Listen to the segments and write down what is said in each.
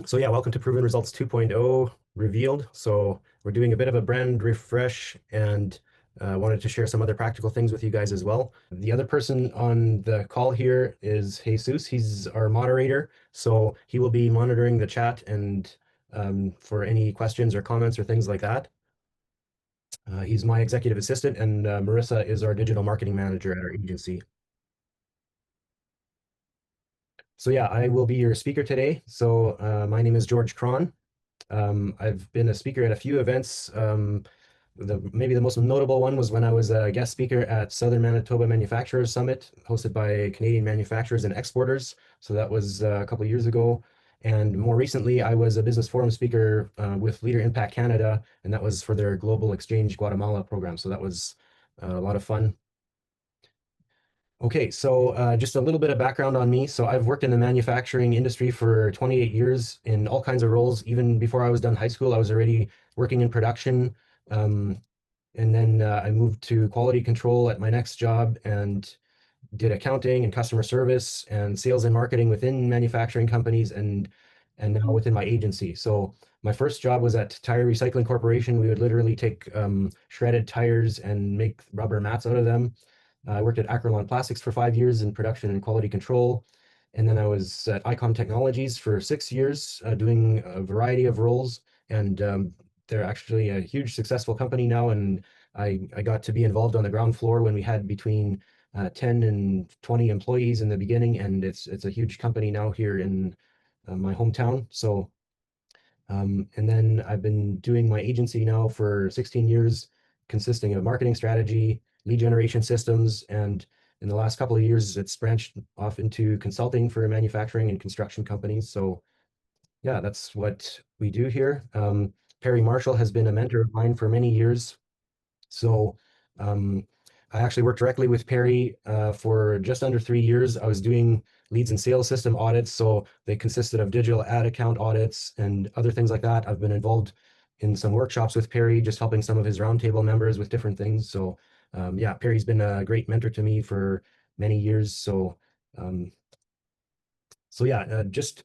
So yeah, welcome to Proven Results 2.0 Revealed. So we're doing a bit of a brand refresh and wanted to share some other practical things with you guys as well. The other person on the call here is Jesus. He's our moderator. So he will be monitoring the chat and for any questions or comments or things like that. He's my executive assistant, and Marissa is our digital marketing manager at our agency. So yeah, I will be your speaker today. So my name is George Cron. I've been a speaker at a few events. Maybe the most notable one was when I was a guest speaker at Southern Manitoba Manufacturers Summit, hosted by Canadian manufacturers and exporters. So that was a couple of years ago. And more recently, I was a business forum speaker with Leader Impact Canada, and that was for their Global Exchange Guatemala program. So that was a lot of fun. Okay, so just a little bit of background on me. So I've worked in the manufacturing industry for 28 years in all kinds of roles. Even before I was done high school, I was already working in production. Um, and then I moved to quality control at my next job and did accounting and customer service and sales and marketing within manufacturing companies and now within my agency. So my first job was at Tire Recycling Corporation. We would literally take shredded tires and make rubber mats out of them. I worked at Acrolon Plastics for 5 years in production and quality control. And then I was at Icom Technologies for 6 years, doing a variety of roles. And they're actually a huge successful company now. And I got to be involved on the ground floor when we had between 10 and 20 employees in the beginning. And it's a huge company now here in my hometown. So and then I've been doing my agency now for 16 years, consisting of marketing strategy, lead generation systems, and in the last couple of years, it's branched off into consulting for manufacturing and construction companies. So yeah, that's what we do here. Perry Marshall has been a mentor of mine for many years. So um, I actually worked directly with Perry for just under 3 years. I was doing leads and sales system audits. So they consisted of digital ad account audits and other things like that. I've been involved in some workshops with Perry, just helping some of his roundtable members with different things. So yeah, Perry's been a great mentor to me for many years. Um, so yeah, just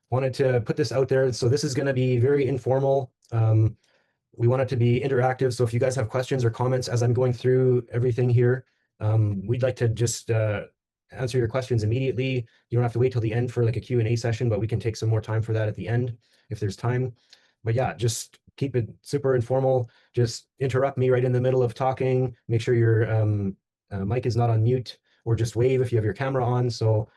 wanted to put this out there. So this is going to be very informal. We want it to be interactive. So if you guys have questions or comments as I'm going through everything here, we'd like to just answer your questions immediately. You don't have to wait till the end for like a Q&A session, but we can take some more time for that at the end if there's time. But yeah, just keep it super informal. Just interrupt me right in the middle of talking. Make sure your mic is not on mute, or just wave if you have your camera on. So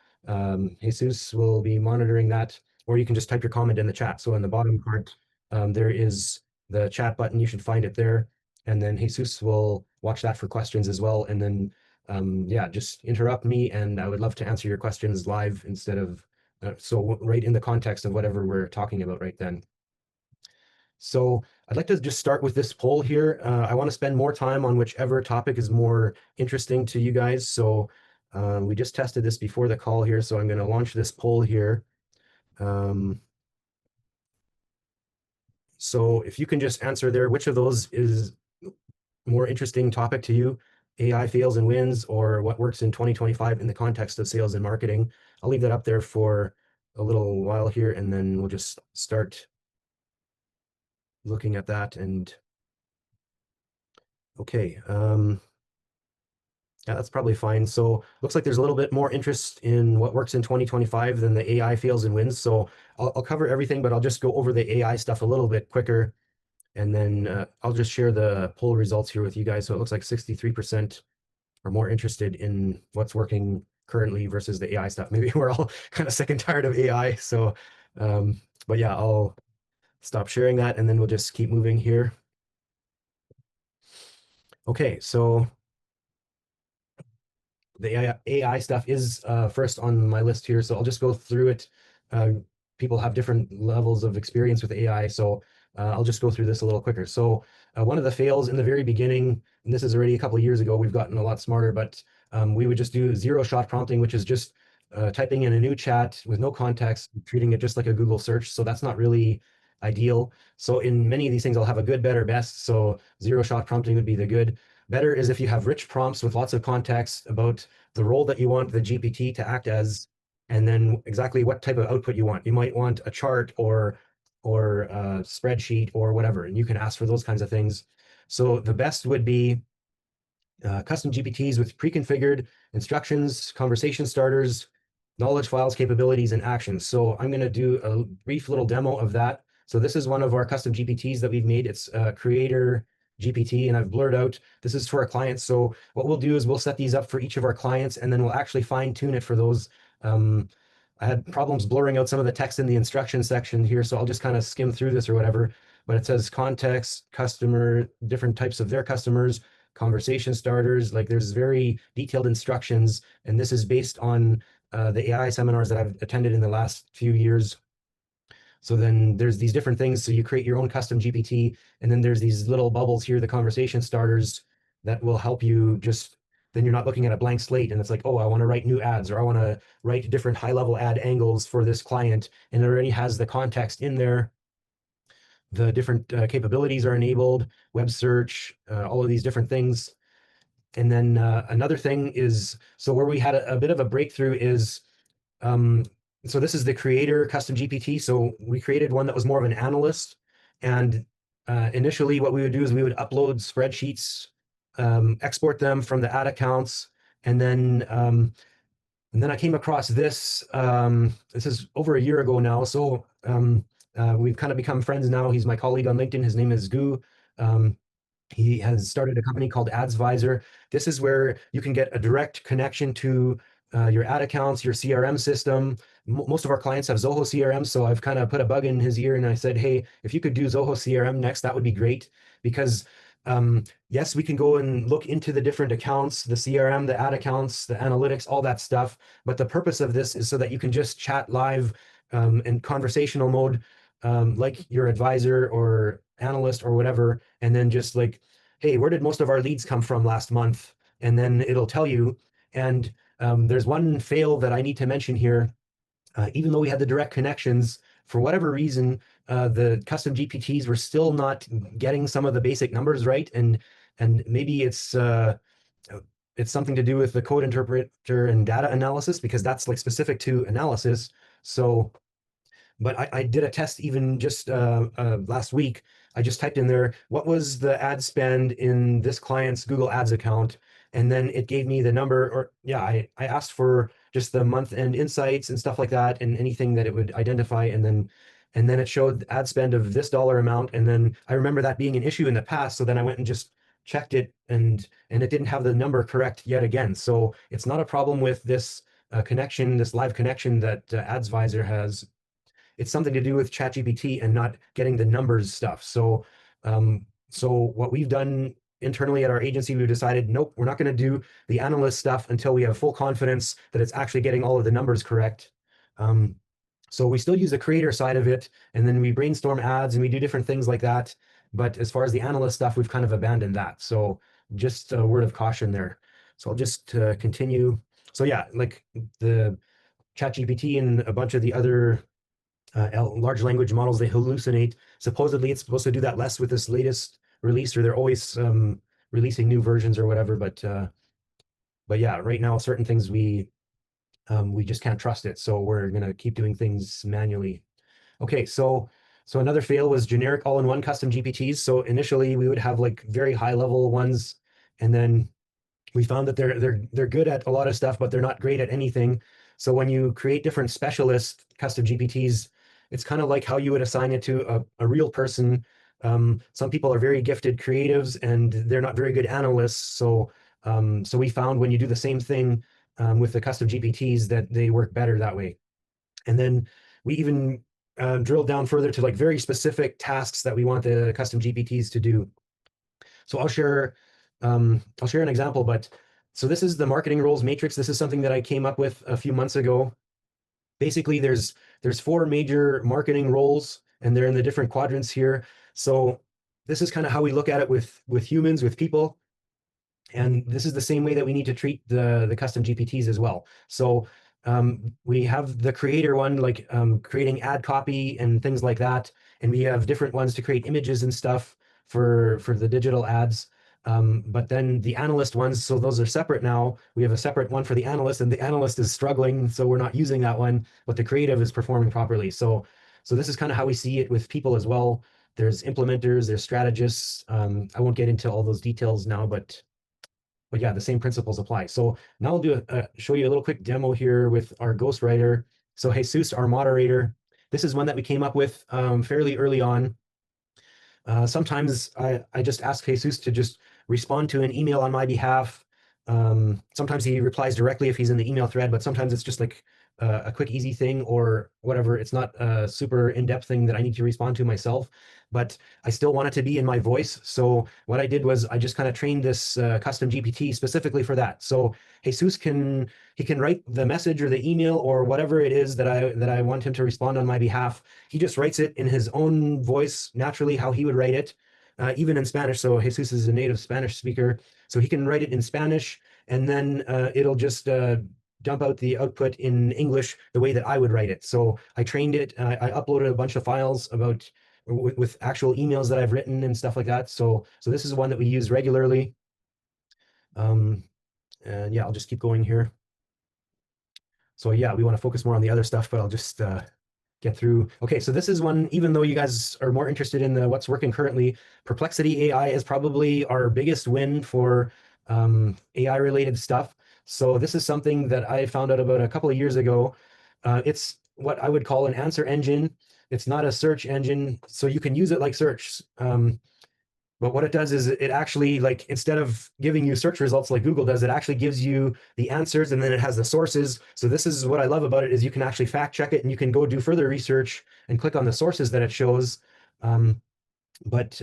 Jesus will be monitoring that, or you can just type your comment in the chat. So in the bottom part, there is the chat button. You should find it there. And then Jesus will watch that for questions as well. And then, yeah, just interrupt me. And I would love to answer your questions live instead of, so right in the context of whatever we're talking about right then. So I'd like to just start with this poll here. I want to spend more time on whichever topic is more interesting to you guys. So we just tested this before the call here. So I'm going to launch this poll here. So if you can just answer there, which of those is more interesting topic to you? AI fails and wins, or what works in 2025 in the context of sales and marketing? I'll leave that up there for a little while here, and then we'll just start looking at that. And okay, yeah, that's probably fine. So looks like there's a little bit more interest in what works in 2025 than the AI fails and wins. So I'll cover everything, but I'll just go over the AI stuff a little bit quicker. And then I'll just share the poll results here with you guys. So it looks like 63% are more interested in what's working currently versus the AI stuff. Maybe we're all kind of sick and tired of AI. So, but yeah, I'll stop sharing that and then we'll just keep moving here. Okay, so the AI stuff is first on my list here. So I'll just go through it. People have different levels of experience with AI. So I'll just go through this a little quicker. So one of the fails in the very beginning, and this is already a couple of years ago, we've gotten a lot smarter, but we would just do zero shot prompting, which is just typing in a new chat with no context, treating it just like a Google search. So that's not really ideal. So in many of these things, I'll have a good, better, best. So zero shot prompting would be the good. Better is if you have rich prompts with lots of context about the role that you want the GPT to act as, and then exactly what type of output you want. You might want a chart or a spreadsheet or whatever, and you can ask for those kinds of things. So the best would be custom GPTs with pre-configured instructions, conversation starters, knowledge files, capabilities, and actions. So I'm going to do a brief little demo of that. So this is one of our custom GPTs that we've made. It's a creator GPT, and I've blurred out. This is for our clients. So what we'll do is we'll set these up for each of our clients, and then we'll actually fine tune it for those. I had problems blurring out some of the text in the instruction section here, so I'll just kind of skim through this or whatever. But it says context, customer, different types of their customers, conversation starters. Like there's very detailed instructions, and this is based on the AI seminars that I've attended in the last few years. So then there's these different things. So you create your own custom GPT, and then there's these little bubbles here, the conversation starters that will help you just, then you're not looking at a blank slate and it's like, oh, I want to write new ads, or I want to write different high level ad angles for this client. And it already has the context in there. The different capabilities are enabled, web search, all of these different things. And then another thing is, so where we had a bit of a breakthrough is, so this is the creator custom GPT. So we created one that was more of an analyst. And initially what we would do is we would upload spreadsheets, export them from the ad accounts, and then I came across this. This is over a year ago now. So we've kind of become friends now. He's my colleague on LinkedIn. His name is Gu. He has started a company called AdsVisor. This is where you can get a direct connection to your ad accounts, your CRM system. Most of our clients have Zoho CRM, so I've kind of put a bug in his ear and I said, hey, if you could do Zoho CRM next, that would be great. Because yes, we can go and look into the different accounts, the CRM, the ad accounts, the analytics, all that stuff. But the purpose of this is so that you can just chat live in conversational mode, like your advisor or analyst or whatever, and then just like, hey, where did most of our leads come from last month? And then it'll tell you. And there's one fail that I need to mention here. Even though we had the direct connections, for whatever reason, the custom GPTs were still not getting some of the basic numbers right. And maybe it's something to do with the code interpreter and data analysis, because that's like specific to analysis. So but I did a test even just last week. I just typed in there, what was the ad spend in this client's Google Ads account? And then it gave me the number, or yeah, I asked for just the month end insights and stuff like that, and anything that it would identify. And then it showed ad spend of this dollar amount. And then I remember that being an issue in the past. So then I went and just checked it, and it didn't have the number correct yet again. So it's not a problem with this connection, this live connection that AdsVisor has. It's something to do with ChatGPT and not getting the numbers stuff. So, so what we've done internally at our agency, we've decided, nope, we're not going to do the analyst stuff until we have full confidence that it's actually getting all of the numbers correct. So we still use the creator side of it, and then we brainstorm ads and we do different things like that. But as far as the analyst stuff, we've kind of abandoned that. So just a word of caution there. So I'll just continue. So yeah, like the ChatGPT and a bunch of the other large language models, they hallucinate. Supposedly it's supposed to do that less with this latest release, or they're always releasing new versions or whatever. But yeah, right now certain things we just can't trust it. So we're gonna keep doing things manually. Okay, so another fail was generic all-in-one custom GPTs. So initially we would have like very high level ones, and then we found that they're good at a lot of stuff, but they're not great at anything. So when you create different specialist custom GPTs, it's kind of like how you would assign it to a real person. Some people are very gifted creatives and they're not very good analysts. So so we found when you do the same thing with the custom GPTs that they work better that way. And then we even drilled down further to like very specific tasks that we want the custom GPTs to do. So I'll share an example, but so this is the marketing roles matrix. This is something that I came up with a few months ago. Basically, there's 4 major marketing roles, and they're in the different quadrants here. So this is kind of how we look at it with humans, with people. And this is the same way that we need to treat the custom GPTs as well. So we have the creator one, like creating ad copy and things like that. And we have different ones to create images and stuff for the digital ads. But then the analyst ones, so those are separate now. We have a separate one for the analyst, and the analyst is struggling, so we're not using that one, but the creative is performing properly. So this is kind of how we see it with people as well. There's implementers, there's strategists. I won't get into all those details now, but yeah, the same principles apply. So now I'll show you a little quick demo here with our ghostwriter. So Jesus, our moderator, this is one that we came up with fairly early on. Sometimes I just ask Jesus to just respond to an email on my behalf. Sometimes he replies directly if he's in the email thread, but sometimes it's just like a quick, easy thing or whatever. It's not a super in-depth thing that I need to respond to myself, but I still want it to be in my voice. So what I did was I just kind of trained this custom GPT specifically for that. So Jesus can write the message or the email or whatever it is that I want him to respond on my behalf. He just writes it in his own voice, naturally, how he would write it, even in Spanish. So Jesus is a native Spanish speaker, so he can write it in Spanish, and then it'll just dump out the output in English the way that I would write it. So I trained it. I uploaded a bunch of files about with actual emails that I've written and stuff like that. So this is one that we use regularly. And yeah, I'll just keep going here. So yeah, we want to focus more on the other stuff, but I'll just get through. Okay, so this is one, even though you guys are more interested in the what's working currently, Perplexity AI is probably our biggest win for AI related stuff. So this is something that I found out about a couple of years ago. It's what I would call an answer engine. It's not a search engine, so you can use it like search. But what it does is it actually, like, instead of giving you search results like Google does, it actually gives you the answers, and then it has the sources. So this is what I love about it, is you can actually fact check it, and you can go do further research and click on the sources that it shows. But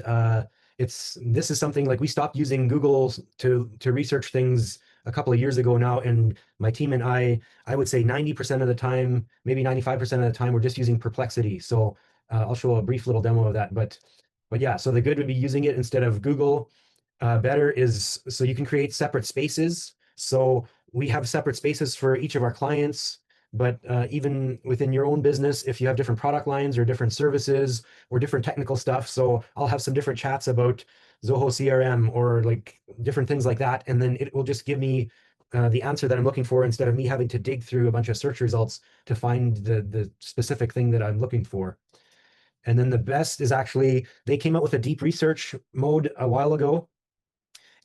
this is something like we stopped using Google to research things a couple of years ago now, and my team and I would say 90% of the time, maybe 95% of the time, we're just using Perplexity. So I'll show a brief little demo of that. But yeah, so the good would be using it instead of Google. Better is, so you can create separate spaces. So we have separate spaces for each of our clients, but even within your own business, if you have different product lines or different services or different technical stuff. So I'll have some different chats about Zoho CRM or like different things like that. And then it will just give me the answer that I'm looking for, instead of me having to dig through a bunch of search results to find the specific thing that I'm looking for. And then the best is actually, they came out with a deep research mode a while ago,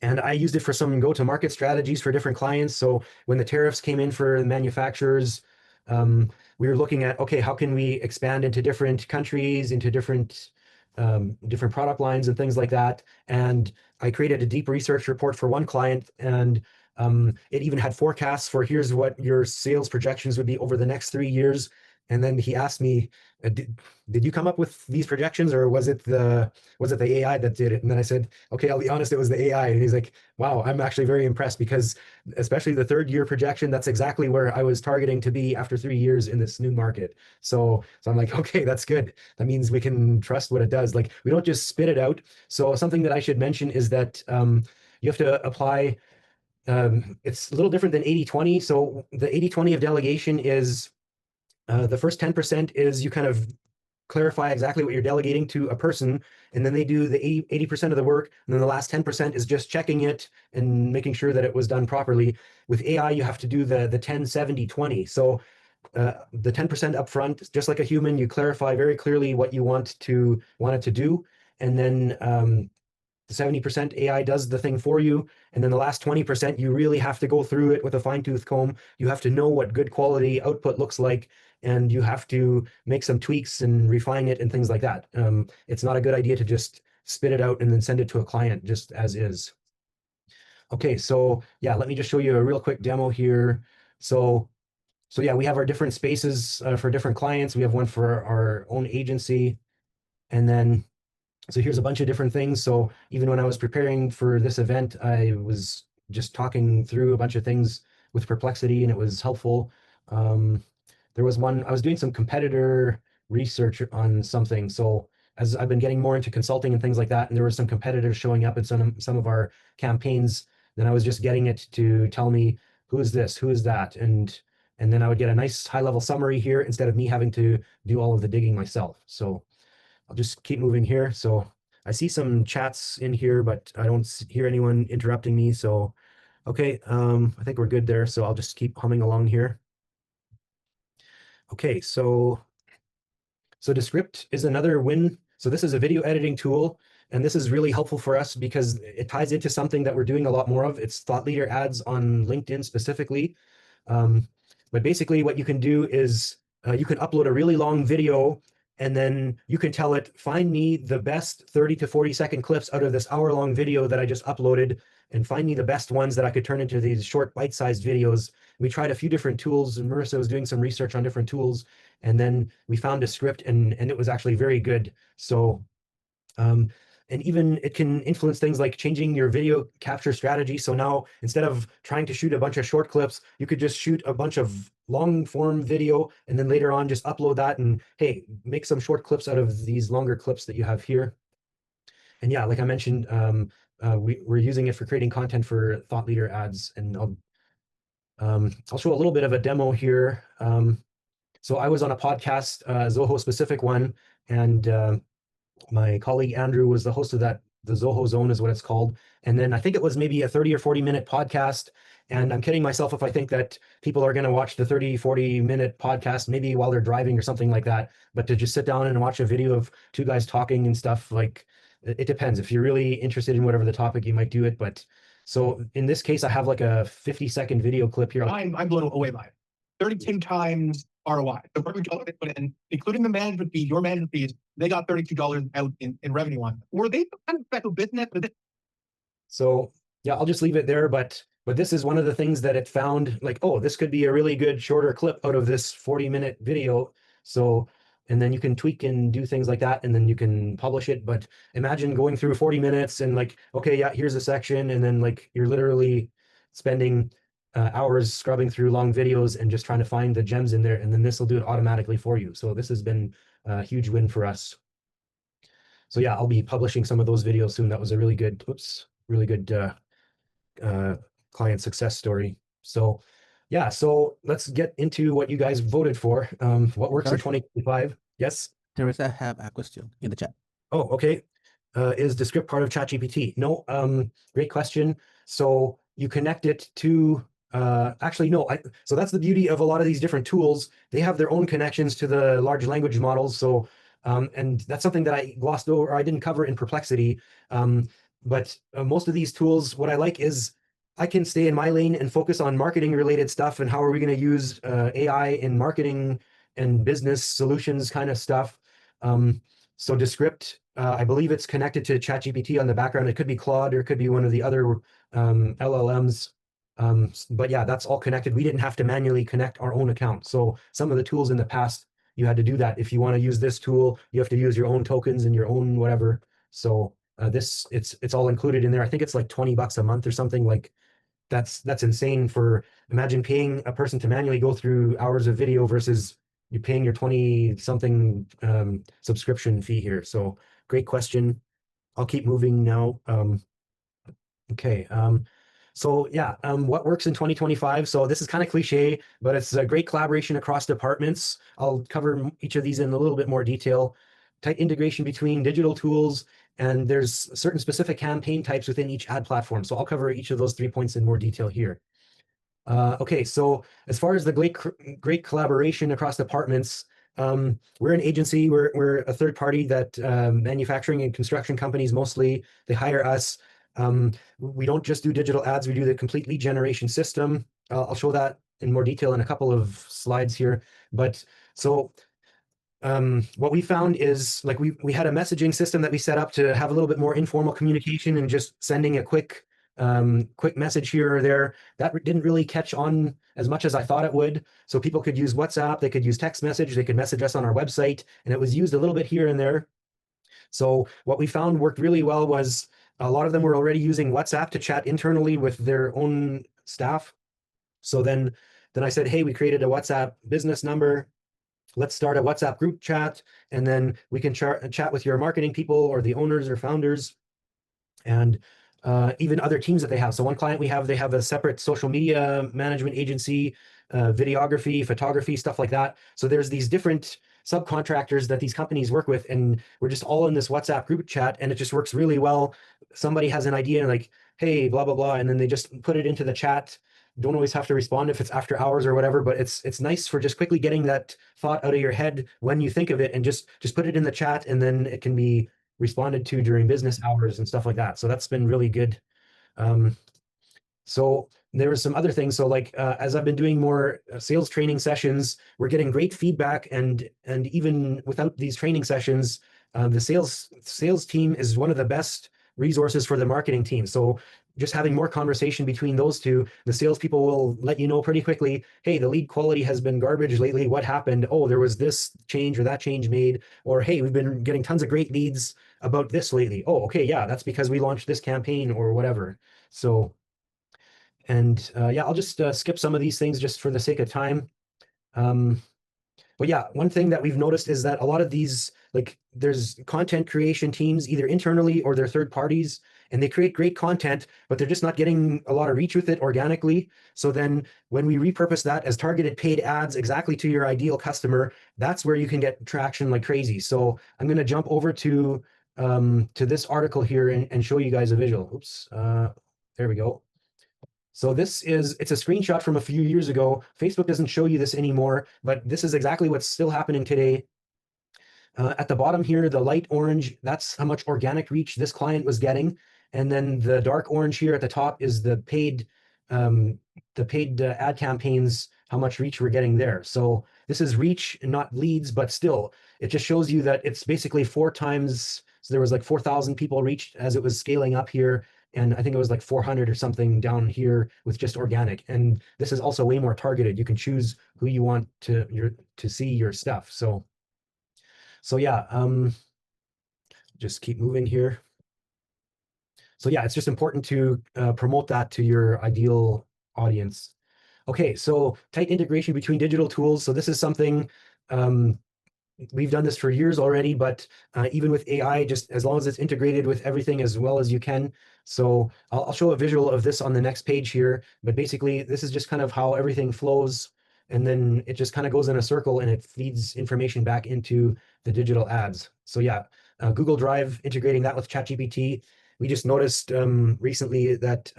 and I used it for some go-to-market strategies for different clients. So when the tariffs came in for the manufacturers, we were looking at, okay, how can we expand into different countries, into different product lines and things like that. And I created a deep research report for one client, and it even had forecasts for, here's what your sales projections would be over the next 3 years. And then he asked me, did you come up with these projections, or was it the AI that did it? And then I said, okay, I'll be honest, it was the AI. And he's like, wow, I'm actually very impressed, because especially the 3rd year projection, that's exactly where I was targeting to be after 3 years in this new market. So I'm like, okay, that's good. That means we can trust what it does. Like, we don't just spit it out. So something that I should mention is that you have to apply, it's a little different than 80-20. So the 80-20 of delegation is, the first 10% is you kind of clarify exactly what you're delegating to a person, and then they do the 80% of the work, and then the last 10% is just checking it and making sure that it was done properly. With AI, you have to do the 10-70-20. So the 10% upfront, just like a human, you clarify very clearly what you want it to do, and then the 70% AI does the thing for you. And then the last 20%, you really have to go through it with a fine-tooth comb. You have to know what good quality output looks like, and you have to make some tweaks and refine it and things like that. It's not a good idea to just spit it out and then send it to a client just as is. Okay, so yeah, let me just show you a real quick demo here. So yeah, we have our different spaces for different clients. We have one for our own agency, and then so here's a bunch of different things. So even when I was preparing for this event, I was just talking through a bunch of things with Perplexity, and it was helpful. There was one, I was doing some competitor research on something. So as I've been getting more into consulting and things like that, and there were some competitors showing up in some of our campaigns, then I was just getting it to tell me, who is this, who is that? And then I would get a nice high level summary here, instead of me having to do all of the digging myself. So I'll just keep moving here. So I see some chats in here, but I don't hear anyone interrupting me. So, okay, I think we're good there. So I'll just keep humming along here. Okay, so Descript is another win. So this is a video editing tool, and this is really helpful for us because it ties into something that we're doing a lot more of. It's thought leader ads on LinkedIn specifically. Um, but basically what you can do is you can upload a really long video, and then you can tell it, find me the best 30 to 40-second clips out of this hour-long video that I just uploaded, and find me the best ones that I could turn into these short bite-sized videos. We tried a few different tools, and Marissa was doing some research on different tools, and then we found a script, and it was actually very good. So um, and even it can influence things like changing your video capture strategy. So now instead of trying to shoot a bunch of short clips, you could just shoot a bunch of long form video and then later on just upload that and hey, make some short clips out of these longer clips that you have here. And yeah, like I mentioned, we're using it for creating content for thought leader ads, and I'll show a little bit of a demo here. So I was on a podcast, Zoho specific one, and my colleague Andrew was the host of that. The Zoho Zone is what it's called. And then I think it was maybe a 30 or 40-minute podcast. And I'm kidding myself if I think that people are going to watch the 30, 40-minute podcast, maybe while they're driving or something like that. But to just sit down and watch a video of two guys talking and stuff, like it depends. If you're really interested in whatever the topic, you might do it. But so in this case, I have like a 50-second video clip here. I'm blown away by it. 32 times ROI. So for every dollar they put in, including the management fees, your management fees, they got $32 out in revenue on. Were they some kind of special business? So yeah, I'll just leave it there. But this is one of the things that it found, like, oh, this could be a really good shorter clip out of this 40-minute video. So, and then you can tweak and do things like that, and then you can publish it. But imagine going through 40 minutes and like, okay, yeah, here's a section, and then like you're literally spending hours scrubbing through long videos and just trying to find the gems in there, and then this will do it automatically for you. So this has been a huge win for us. So yeah, I'll be publishing some of those videos soon. That was a really good, really good client success story. So yeah, so let's get into what you guys voted for. What works in 2025? Yes. Teresa have a question in the chat. Oh, okay. Is Descript part of ChatGPT? No. Great question. So you connect it to actually no. So that's the beauty of a lot of these different tools. They have their own connections to the large language models. So and that's something that I glossed over, or I didn't cover in Perplexity. But most of these tools, what I like is I can stay in my lane and focus on marketing related stuff and how are we going to use AI in marketing and business solutions kind of stuff. So Descript, I believe it's connected to ChatGPT on the background. It could be Claude or it could be one of the other LLMs. But yeah, that's all connected. We didn't have to manually connect our own account. So some of the tools in the past, you had to do that. If you want to use this tool, you have to use your own tokens and your own whatever. So it's all included in there. I think it's like $20 a month or something. Like that's insane. For imagine paying a person to manually go through hours of video versus you paying your 20 something subscription fee here. So great question. I'll keep moving now. Okay. So yeah, what works in 2025? So this is kind of cliche, but it's a great collaboration across departments. I'll cover each of these in a little bit more detail. Tight integration between digital tools, and there's certain specific campaign types within each ad platform. So I'll cover each of those 3 points in more detail here. Okay, so as far as the great collaboration across departments, we're an agency, we're a third party that manufacturing and construction companies mostly, they hire us. We don't just do digital ads, we do the complete lead generation system. I'll show that in more detail in a couple of slides here. But so what we found is like we had a messaging system that we set up to have a little bit more informal communication and just sending a quick message here or there. That didn't really catch on as much as I thought it would. So people could use WhatsApp, they could use text message, they could message us on our website, and it was used a little bit here and there. So what we found worked really well was a lot of them were already using WhatsApp to chat internally with their own staff. So then I said, hey, we created a WhatsApp business number. Let's start a WhatsApp group chat, and then we can chat with your marketing people or the owners or founders, and even other teams that they have. So one client we have, they have a separate social media management agency, videography, photography, stuff like that. So there's these different subcontractors that these companies work with, and we're just all in this WhatsApp group chat, and it just works really well. Somebody has an idea like, hey, blah, blah, blah, and then they just put it into the chat. Don't always have to respond if it's after hours or whatever, but it's nice for just quickly getting that thought out of your head when you think of it, and just put it in the chat, and then it can be responded to during business hours and stuff like that. So that's been really good. So there were some other things. So like as I've been doing more sales training sessions, we're getting great feedback, and even without these training sessions, the sales team is one of the best resources for the marketing team. So just having more conversation between those two, the salespeople will let you know pretty quickly, hey, the lead quality has been garbage lately. What happened? Oh, there was this change or that change made. Or hey, we've been getting tons of great leads about this lately. Oh, okay, yeah, that's because we launched this campaign or whatever. So, and yeah, I'll just skip some of these things just for the sake of time. But yeah, one thing that we've noticed is that a lot of these, like there's content creation teams, either internally or they're third parties, and they create great content, but they're just not getting a lot of reach with it organically. So then when we repurpose that as targeted paid ads exactly to your ideal customer, that's where you can get traction like crazy. So I'm going to jump over to this article here and show you guys a visual. Oops, there we go. So it's a screenshot from a few years ago. Facebook doesn't show you this anymore, but this is exactly what's still happening today. At the bottom here, the light orange, that's how much organic reach this client was getting. And then the dark orange here at the top is the paid ad campaigns, how much reach we're getting there. So this is reach, not leads, but still, it just shows you that it's basically 4 times. So there was like 4,000 people reached as it was scaling up here. And I think it was like 400 or something down here with just organic. And this is also way more targeted. You can choose who you want to see your stuff. So yeah, just keep moving here. So yeah, it's just important to promote that to your ideal audience. Okay, so tight integration between digital tools. So this is something we've done this for years already, but even with AI, just as long as it's integrated with everything as well as you can. So I'll show a visual of this on the next page here, but basically this is just kind of how everything flows, and then it just kind of goes in a circle and it feeds information back into the digital ads. So yeah, Google Drive, integrating that with ChatGPT. We just noticed recently that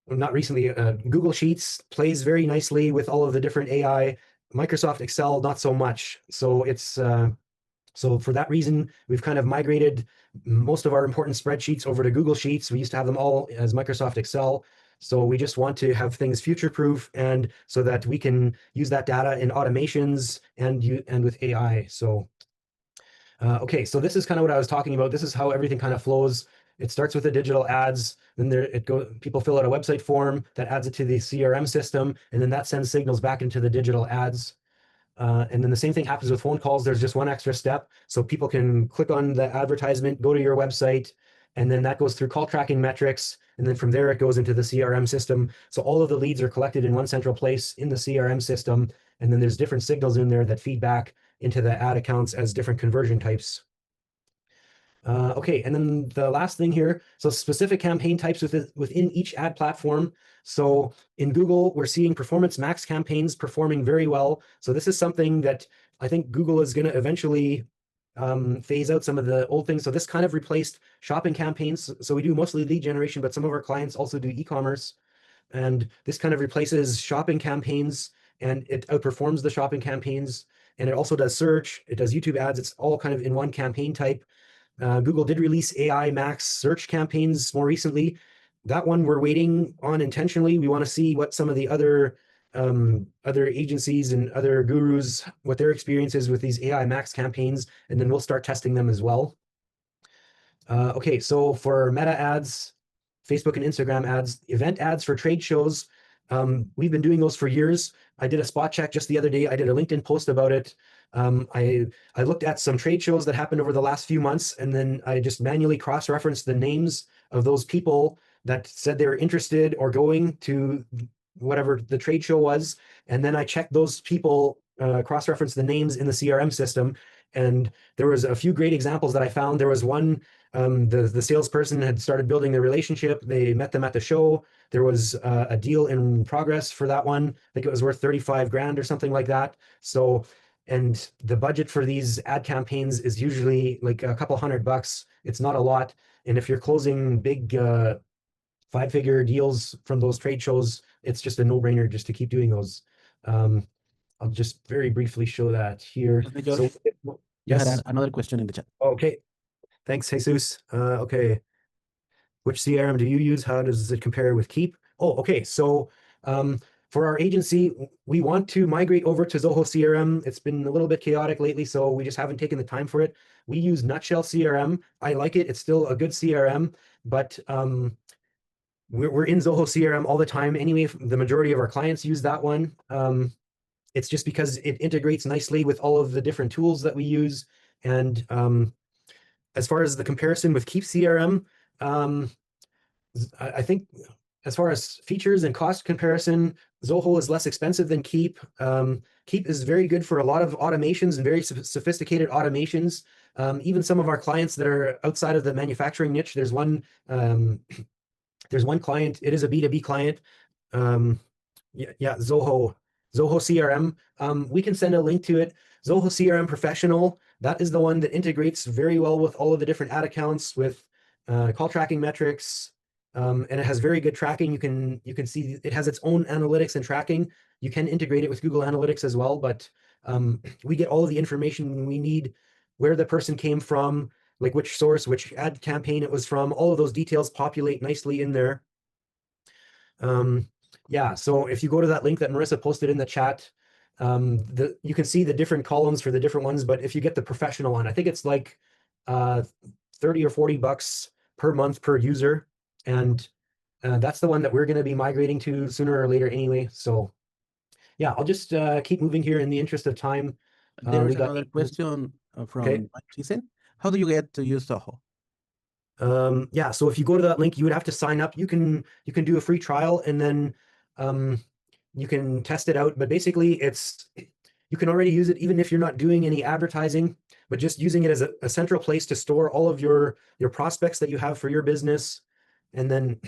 not recently, Google Sheets plays very nicely with all of the different AI. Microsoft Excel, not so much. So it's so for that reason, we've kind of migrated most of our important spreadsheets over to Google Sheets. We used to have them all as Microsoft Excel. So we just want to have things future-proof, and so that we can use that data in automations and with AI. So okay, so this is kind of what I was talking about. This is how everything kind of flows. It starts with the digital ads, then people fill out a website form that adds it to the CRM system, and then that sends signals back into the digital ads. And then the same thing happens with phone calls. There's just one extra step. So people can click on the advertisement, go to your website, and then that goes through call tracking metrics. And then from there, it goes into the CRM system. So all of the leads are collected in one central place in the CRM system. And then there's different signals in there that feed back into the ad accounts as different conversion types. Okay, and then the last thing here, so specific campaign types within each ad platform. So in Google, we're seeing Performance Max campaigns performing very well. So this is something that I think Google is going to eventually phase out some of the old things. So this kind of replaced shopping campaigns. So we do mostly lead generation, but some of our clients also do e-commerce. And this kind of replaces shopping campaigns, and it outperforms the shopping campaigns. And it also does search, it does YouTube ads. It's all kind of in one campaign type. Google did release AI Max search campaigns more recently. That one we're waiting on intentionally. We want to see what some of the other agencies and other gurus, what their experience is with these AI Max campaigns, and then we'll start testing them as well. Okay, so for Meta ads, Facebook and Instagram ads, event ads for trade shows, we've been doing those for years. I did a spot check just the other day. I did a LinkedIn post about it. I looked at some trade shows that happened over the last few months, and then I just manually cross-referenced the names of those people that said they were interested or going to whatever the trade show was. And then I checked those people, cross-reference the names in the CRM system. And there was a few great examples that I found. There was one, the salesperson had started building their relationship. They met them at the show. There was a deal in progress for that one. I think it was worth 35 grand or something like that. So And the budget for these ad campaigns is usually like a couple $100. It's not a lot. And if you're closing big 5-figure deals from those trade shows, it's just a no-brainer just to keep doing those. I'll just very briefly show that here. Excuse me, Josh. So, You had yes. another question in the chat. Okay. Thanks, Jesus. Okay. Which CRM do you use? How does it compare with Keep? Oh, okay. So for our agency, we want to migrate over to Zoho CRM. It's been a little bit chaotic lately, so we just haven't taken the time for it. We use Nutshell CRM. I like it. It's still a good CRM, but we're in Zoho CRM all the time. Anyway, the majority of our clients use that one. It's just because it integrates nicely with all of the different tools that we use. And as far as the comparison with Keep CRM, I think as far as features and cost comparison, Zoho is less expensive than Keep. Keep is very good for a lot of automations and very sophisticated automations. Even some of our clients that are outside of the manufacturing niche, there's one client, it is a B2B client. Zoho CRM. We can send a link to it. Zoho CRM Professional, that is the one that integrates very well with all of the different ad accounts with call tracking metrics, and it has very good tracking. You can see it has its own analytics and tracking. You can integrate it with Google Analytics as well, but we get all of the information we need, where the person came from, like which source, which ad campaign it was from. All of those details populate nicely in there. Yeah, so if you go to that link that Marissa posted in the chat, you can see the different columns for the different ones, but if you get the professional one, I think it's like 30 or $40 per month per user. And that's the one that we're going to be migrating to sooner or later anyway. So yeah, I'll just keep moving here in the interest of time. There we is got another question from Okay. Jason. How do you get to use Zoho? Yeah, so if you go to that link, you would have to sign up. You can do a free trial and then you can test it out. But basically, you can already use it even if you're not doing any advertising, but just using it as a central place to store all of your prospects that you have for your business, and then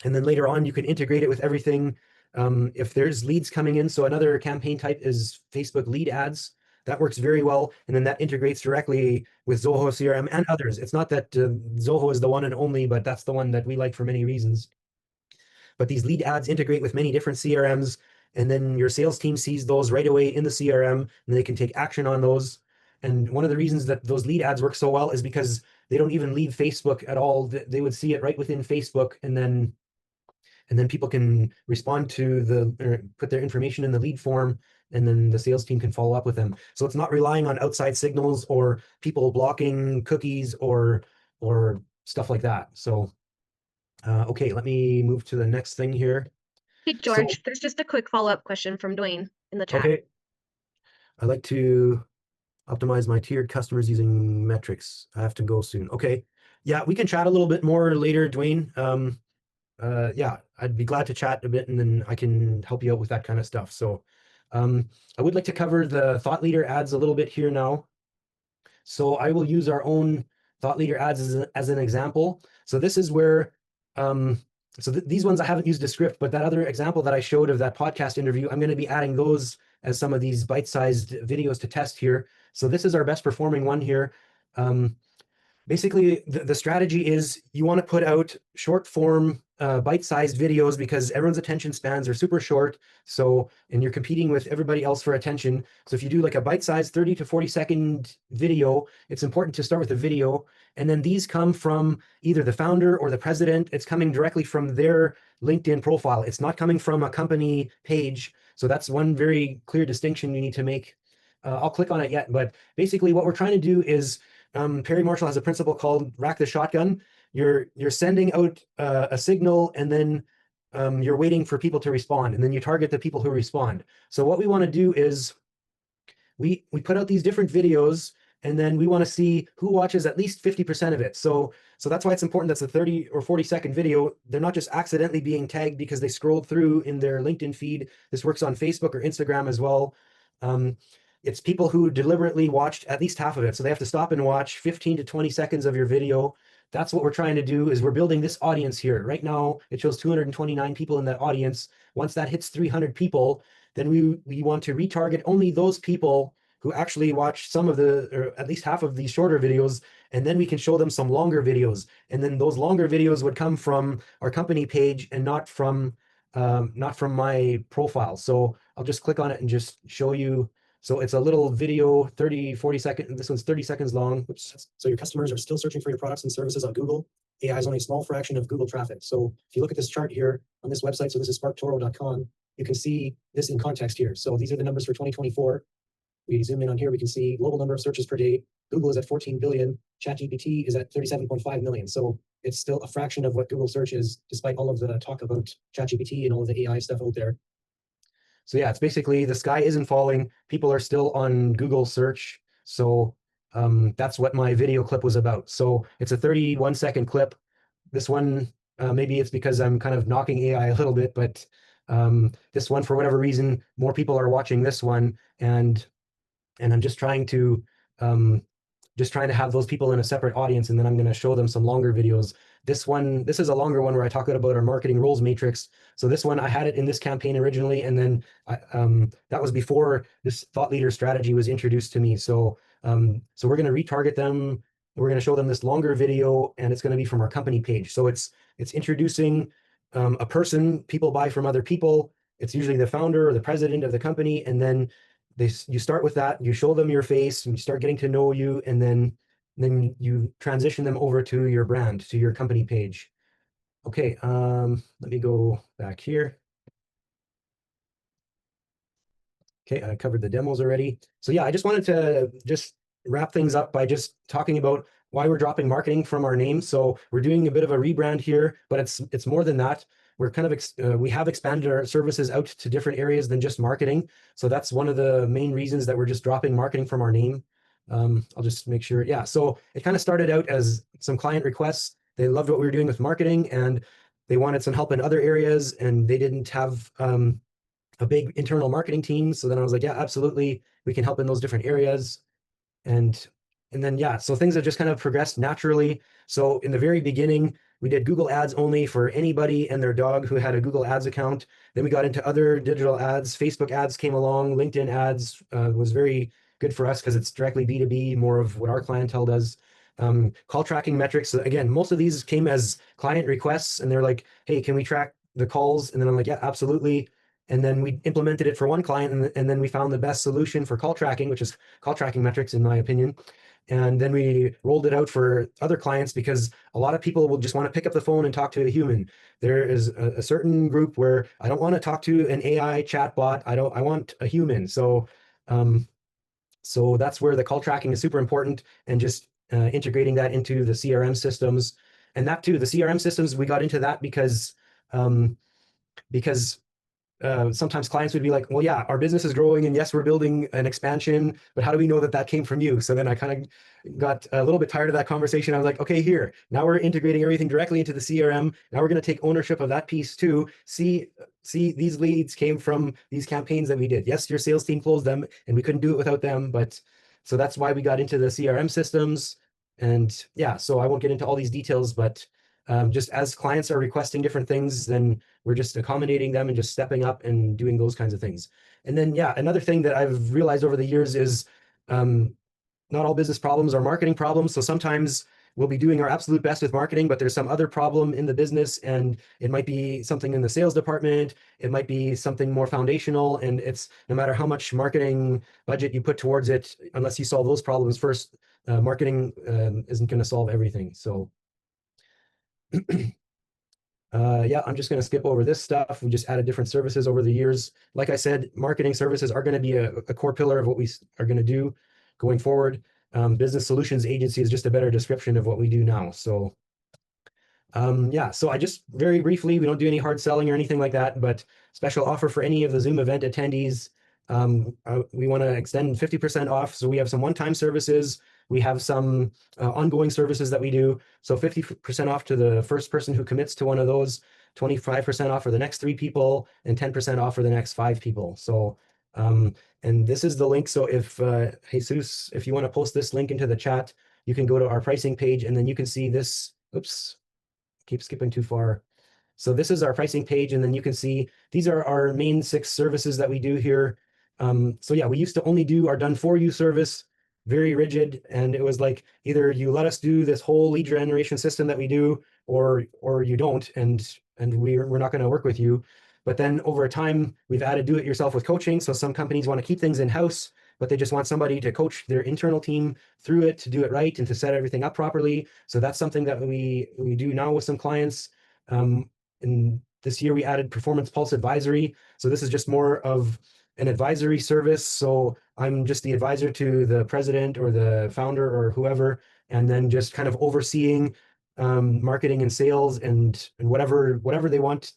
later on you can integrate it with everything. If there's leads coming in, so another campaign type is Facebook lead ads. That works very well, and then that integrates directly with Zoho CRM and others. It's not that Zoho is the one and only, but that's the one that we like for many reasons. But these lead ads integrate with many different CRMs, and then your sales team sees those right away in the CRM, and they can take action on those. And one of the reasons that those lead ads work so well is because they don't even leave Facebook at all. They would see it right within Facebook, and then people can respond to or put their information in the lead form, and then the sales team can follow up with them. So it's not relying on outside signals or people blocking cookies or stuff like that. So, okay, let me move to the next thing here. Hey, George, there's just a quick follow-up question from Dwayne in the chat. Okay. I'd like to optimize my tiered customers using metrics. I have to go soon. Okay. Yeah, we can chat a little bit more later, Dwayne. Yeah, I'd be glad to chat a bit, and then I can help you out with that kind of stuff. So I would like to cover the thought leader ads a little bit here now. So I will use our own thought leader ads as an example. So this is where, these ones I haven't used a script, but that other example that I showed of that podcast interview, I'm going to be adding those as some of these bite-sized videos to test here. So this is our best performing one here. Basically, the strategy is you want to put out short form, bite-sized videos because everyone's attention spans are super short. So, and you're competing with everybody else for attention. So if you do like a bite-sized 30 to 40-second video, it's important to start with a video. And then these come from either the founder or the president. It's coming directly from their LinkedIn profile. It's not coming from a company page. So that's one very clear distinction you need to make. I'll click on it yet, but basically what we're trying to do is Perry Marshall has a principle called rack the shotgun. You're sending out a signal, and then you're waiting for people to respond, and then you target the people who respond. So what we want to do is we put out these different videos, and then we want to see who watches at least 50% of it. So that's why it's important that's a 30 or 40-second video. They're not just accidentally being tagged because they scrolled through in their LinkedIn feed. This works on Facebook or Instagram as well. It's people who deliberately watched at least half of it. So they have to stop and watch 15 to 20 seconds of your video. That's what we're trying to do, is we're building this audience here. Right now, it shows 229 people in that audience. Once that hits 300 people, then we want to retarget only those people who actually watch some of the, or at least half of these shorter videos, and then we can show them some longer videos. And then those longer videos would come from our company page and not from my profile. So I'll just click on it and just show you. So it's a little video, 30, 40 seconds. This one's 30 seconds long. Oops. So your customers are still searching for your products and services on Google. AI is only a small fraction of Google traffic. So if you look at this chart here on this website, so this is sparktoro.com, you can see this in context here. So these are the numbers for 2024. We zoom in on here, we can see global number of searches per day. Google is at 14 billion. ChatGPT is at 37.5 million. So it's still a fraction of what Google search is, despite all of the talk about ChatGPT and all of the AI stuff out there. So yeah, it's basically the sky isn't falling. People are still on Google search. So that's what my video clip was about. So it's a 31-second clip. This one, maybe it's because I'm kind of knocking AI a little bit, but this one, for whatever reason, more people are watching this one, and I'm just trying to have those people in a separate audience, and then I'm going to show them some longer videos. This is a longer one where I talk about our marketing roles matrix. So this one, I had it in this campaign originally, and then that was before this thought leader strategy was introduced to me. So we're going to retarget them. We're going to show them this longer video, and it's going to be from our company page. So it's introducing a person. People buy from other people. It's usually the founder or the president of the company, and then you start with that, you show them your face, and you start getting to know you, and then you transition them over to your brand, to your company page. Okay, let me go back here. Okay, I covered the demos already. So yeah, I just wanted to just wrap things up by just talking about why we're dropping marketing from our name. So we're doing a bit of a rebrand here, but it's more than that. We're kind of we have expanded our services out to different areas than just marketing. So that's one of the main reasons that we're just dropping marketing from our name. I'll just make sure. Yeah, so it kind of started out as some client requests. They loved what we were doing with marketing, and they wanted some help in other areas, and they didn't have a big internal marketing team. So then I was like, yeah, absolutely, we can help in those different areas. And then, yeah, so things have just kind of progressed naturally. So in the very beginning, we did Google ads only for anybody and their dog who had a Google ads account. Then we got into other digital ads. Facebook ads came along. LinkedIn ads was very good for us because it's directly B2B, more of what our clientele does. Call tracking metrics. So again, most of these came as client requests, and they're like, hey, can we track the calls? And then I'm like, yeah, absolutely. And then we implemented it for one client, and then we found the best solution for call tracking, which is call tracking metrics, in my opinion. And then we rolled it out for other clients because a lot of people will just want to pick up the phone and talk to a human. There is a certain group where I don't want to talk to an AI chatbot. I want a human. So that's where the call tracking is super important, and just integrating that into the CRM systems. And that too, the CRM systems, we got into that because sometimes clients would be like, well, yeah, our business is growing, and yes, we're building an expansion, but how do we know that that came from you? So then I kind of got a little bit tired of that conversation. I was like, okay, here, now we're integrating everything directly into the CRM. Now we're going to take ownership of that piece too. See, these leads came from these campaigns that we did. Yes, your sales team closed them, and we couldn't do it without them. But so that's why we got into the CRM systems. And yeah, so I won't get into all these details, but just as clients are requesting different things, then we're just accommodating them and just stepping up and doing those kinds of things. And then, yeah, another thing that I've realized over the years is not all business problems are marketing problems. So sometimes we'll be doing our absolute best with marketing, but there's some other problem in the business, and it might be something in the sales department. It might be something more foundational, and it's no matter how much marketing budget you put towards it, unless you solve those problems first, marketing isn't going to solve everything. So yeah, I'm just going to skip over this stuff. We just added different services over the years. Like I said, marketing services are going to be a core pillar of what we are going to do going forward. Business solutions agency is just a better description of what we do now. So yeah, so I just very briefly, we don't do any hard selling or anything like that, but special offer for any of the Zoom event attendees. We want to extend 50% off. So we have some one-time services. We have some ongoing services that we do. So 50% off to the first person who commits to one of those, 25% off for the next 3 people, and 10% off for the next 5 people. So, and this is the link. So if Jesus, if you want to post this link into the chat, you can go to our pricing page, and then you can see this. Oops, keep skipping too far. So this is our pricing page, and then you can see these are our main 6 services that we do here. So yeah, we used to only do our done for you service, very rigid. And it was like, either you let us do this whole lead generation system that we do, or you don't, and we're not going to work with you. But then over time, we've added do it yourself with coaching. So some companies want to keep things in-house, but they just want somebody to coach their internal team through it, to do it right and to set everything up properly. So that's something that we do now with some clients. And this year we added performance pulse advisory. So this is just more of an advisory service. So I'm just the advisor to the president or the founder or whoever, and then just kind of overseeing marketing and sales and whatever they want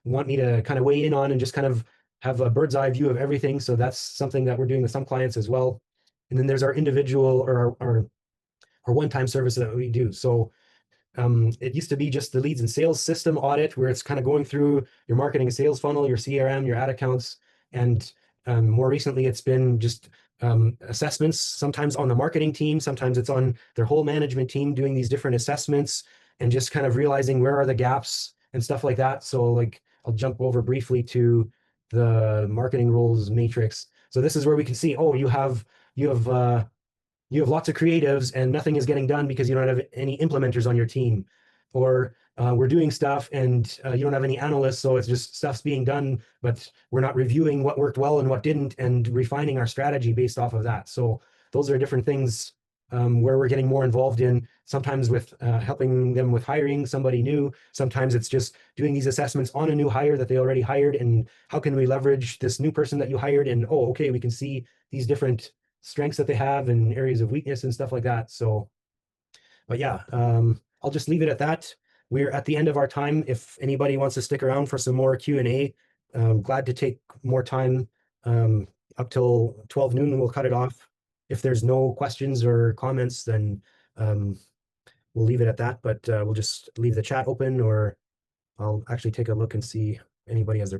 me to kind of weigh in on, and just kind of have a bird's eye view of everything. So that's something that we're doing with some clients as well. And then there's our individual or our one-time service that we do. So it used to be just the leads and sales system audit, where it's kind of going through your marketing and sales funnel, your CRM, your ad accounts. And more recently, it's been just assessments, sometimes on the marketing team, sometimes it's on their whole management team, doing these different assessments and just kind of realizing where are the gaps and stuff like that. So like, I'll jump over briefly to the marketing roles matrix. So this is where we can see, oh, you have lots of creatives and nothing is getting done because you don't have any implementers on your team. Or we're doing stuff and you don't have any analysts, so it's just stuff's being done, but we're not reviewing what worked well and what didn't and refining our strategy based off of that. So those are different things where we're getting more involved in, sometimes with helping them with hiring somebody new. Sometimes it's just doing these assessments on a new hire that they already hired, and how can we leverage this new person that you hired, and oh, okay, we can see these different strengths that they have and areas of weakness and stuff like that. So, but yeah, I'll just leave it at that. We're at the end of our time. If anybody wants to stick around for some more Q&A, glad to take more time up till 12 noon, and we'll cut it off. If there's no questions or comments, then we'll leave it at that, but we'll just leave the chat open, or I'll actually take a look and see if anybody has their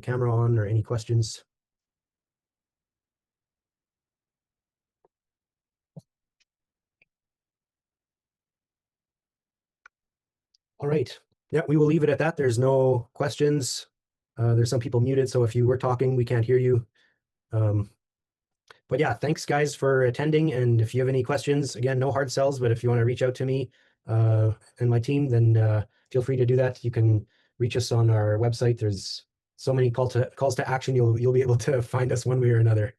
camera on or any questions. All right. Yeah, we will leave it at that. There's no questions. There's some people muted, so if you were talking, we can't hear you. But yeah, thanks guys for attending. And if you have any questions, again, no hard sells, but if you want to reach out to me and my team, then feel free to do that. You can reach us on our website. There's so many calls to action. You'll be able to find us one way or another.